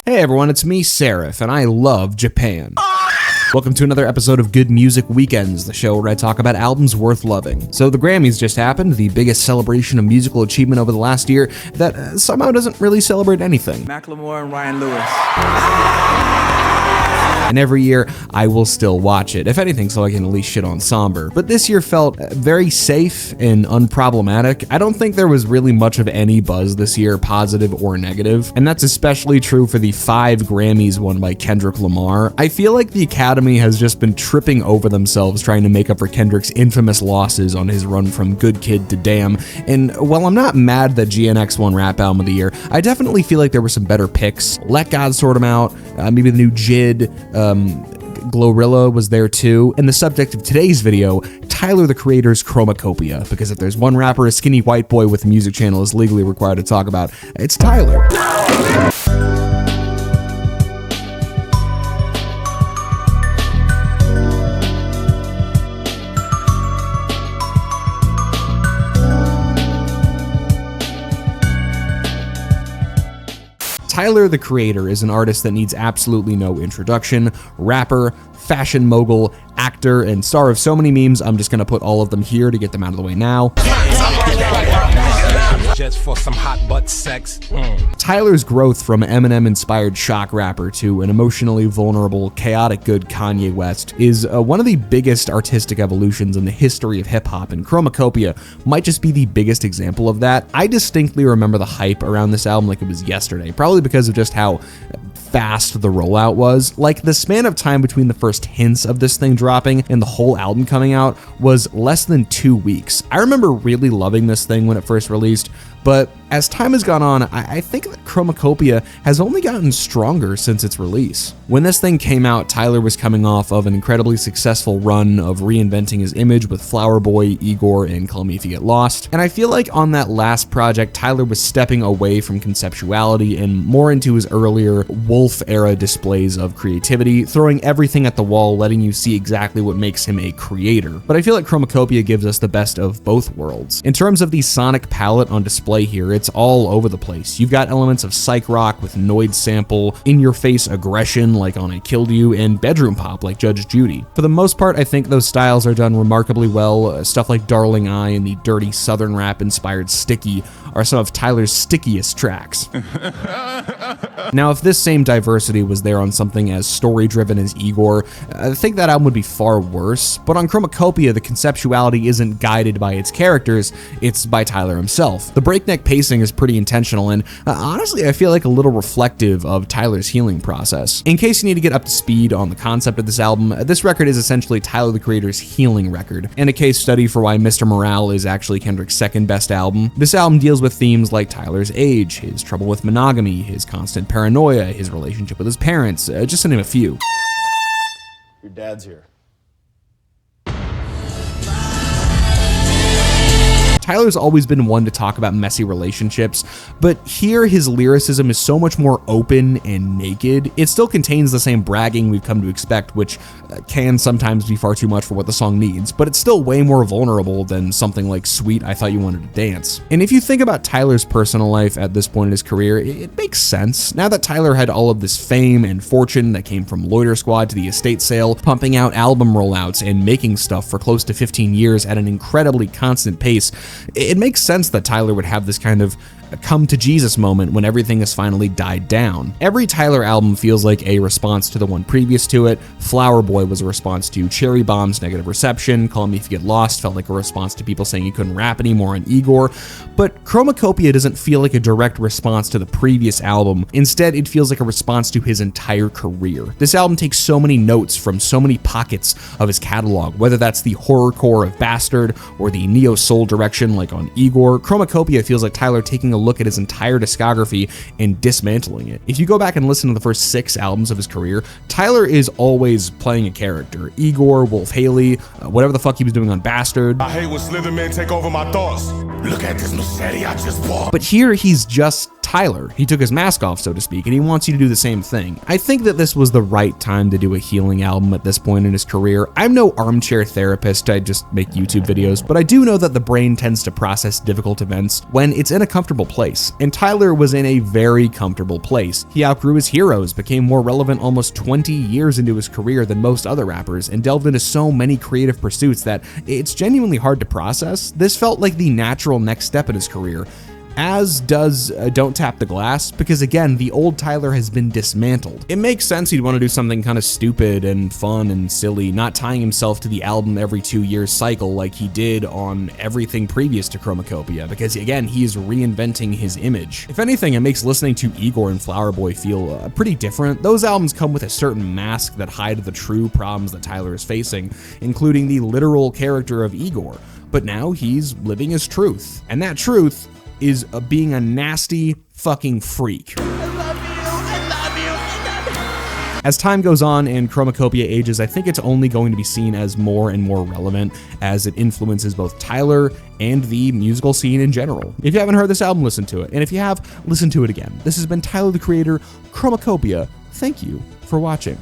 Hey everyone, it's me, Seraph, and I love Japan. Welcome to another episode of Good Music Weekends, the show where I talk about albums worth loving. So the Grammys just happened, the biggest celebration of musical achievement over the last year that somehow doesn't really celebrate anything. Macklemore and Ryan Lewis. And every year, I will still watch it, if anything, so I can at least shit on Somber. But this year felt very safe and unproblematic. I don't think there was really much of any buzz this year, positive or negative, and that's especially true for the 5 Grammys won by Kendrick Lamar. I feel like the Academy has just been tripping over themselves trying to make up for Kendrick's infamous losses on his run from Good Kid to Damn, and while I'm not mad that GNX won Rap Album of the Year, I definitely feel like there were some better picks. Let God Sort 'Em Out, maybe the new Jid, Glorilla was there too, and the subject of today's video, Tyler the Creator's Chromacopia, because if there's one rapper a skinny white boy with a music channel is legally required to talk about, it's Tyler. Tyler the Creator is an artist that needs absolutely no introduction. Rapper, fashion mogul, actor, and star of so many memes, I'm just gonna put all of them here to get them out of the way now. Just for some hot butt sex. Tyler's growth from Eminem-inspired shock rapper to an emotionally vulnerable, chaotic good Kanye West is one of the biggest artistic evolutions in the history of hip-hop, and Chromacopia might just be the biggest example of that. I distinctly remember the hype around this album like it was yesterday, probably because of just how fast the rollout was. Like, the span of time between the first hints of this thing dropping and the whole album coming out was less than 2 weeks. I remember really loving this thing when it first released, but as time has gone on, I think that Chromacopia has only gotten stronger since its release. When this thing came out, Tyler was coming off of an incredibly successful run of reinventing his image with Flower Boy, Igor, and Call Me If You Get Lost. And I feel like on that last project, Tyler was stepping away from conceptuality and more into his earlier Wolf-era displays of creativity, throwing everything at the wall, letting you see exactly what makes him a creator. But I feel like Chromacopia gives us the best of both worlds. In terms of the sonic palette on display here, it's all over the place. You've got elements of psych rock with NOID sample, in-your-face aggression like on I Killed You, and bedroom pop like Judge Judy. For the most part, I think those styles are done remarkably well. Stuff like Darling I and the dirty southern rap-inspired Sticky are some of Tyler's stickiest tracks. Now, if this same diversity was there on something as story-driven as Igor, I think that album would be far worse, but on Chromacopia, the conceptuality isn't guided by its characters, it's by Tyler himself. The breakneck pacing is pretty intentional and honestly, I feel like a little reflective of Tyler's healing process. In case you need to get up to speed on the concept of this album, this record is essentially Tyler the Creator's healing record, and a case study for why Mr. Morale is actually Kendrick's second best album. This album deals with themes like Tyler's age, his trouble with monogamy, his constant paranoia, his relationship with his parents, just to name a few. Your dad's here. Tyler's always been one to talk about messy relationships, but here his lyricism is so much more open and naked. It still contains the same bragging we've come to expect, which can sometimes be far too much for what the song needs, but it's still way more vulnerable than something like Sweet I Thought You Wanted to Dance. And if you think about Tyler's personal life at this point in his career, it makes sense. Now that Tyler had all of this fame and fortune that came from Loiter Squad to the estate sale, pumping out album rollouts and making stuff for close to 15 years at an incredibly constant pace, it makes sense that Tyler would have this kind of come to Jesus moment when everything has finally died down. Every Tyler album feels like a response to the one previous to it. Flower Boy was a response to Cherry Bomb's negative reception. Call Me If You Get Lost felt like a response to people saying he couldn't rap anymore on Igor. But Chromacopia doesn't feel like a direct response to the previous album. Instead, it feels like a response to his entire career. This album takes so many notes from so many pockets of his catalog, whether that's the horrorcore of Bastard or the neo-soul direction like on Igor. Chromacopia feels like Tyler taking a look at his entire discography and dismantling it. If you go back and listen to the first 6 albums of his career, Tyler is always playing a character. Igor, Wolf Haley, whatever the fuck he was doing on Bastard. I hate when Slithermen take over my thoughts. Look at this machete I just bought. But here he's just Tyler. He took his mask off, so to speak, and he wants you to do the same thing. I think that this was the right time to do a healing album at this point in his career. I'm no armchair therapist, I just make YouTube videos, but I do know that the brain tends to process difficult events when it's in a comfortable place, and Tyler was in a very comfortable place. He outgrew his heroes, became more relevant almost 20 years into his career than most other rappers, and delved into so many creative pursuits that it's genuinely hard to process. This felt like the natural next step in his career, as does Don't Tap the Glass, because again, the old Tyler has been dismantled. It makes sense he'd want to do something kind of stupid and fun and silly, not tying himself to the album every 2 years cycle like he did on everything previous to Chromacopia, because again, he is reinventing his image. If anything, it makes listening to Igor and Flower Boy feel pretty different. Those albums come with a certain mask that hide the true problems that Tyler is facing, including the literal character of Igor. But now he's living his truth, and that truth is being a nasty fucking freak. As time goes on and Chromacopia ages, I think it's only going to be seen as more and more relevant as it influences both Tyler and the musical scene in general. If you haven't heard this album, listen to it. And if you have, listen to it again. This has been Tyler the Creator, Chromacopia. Thank you for watching.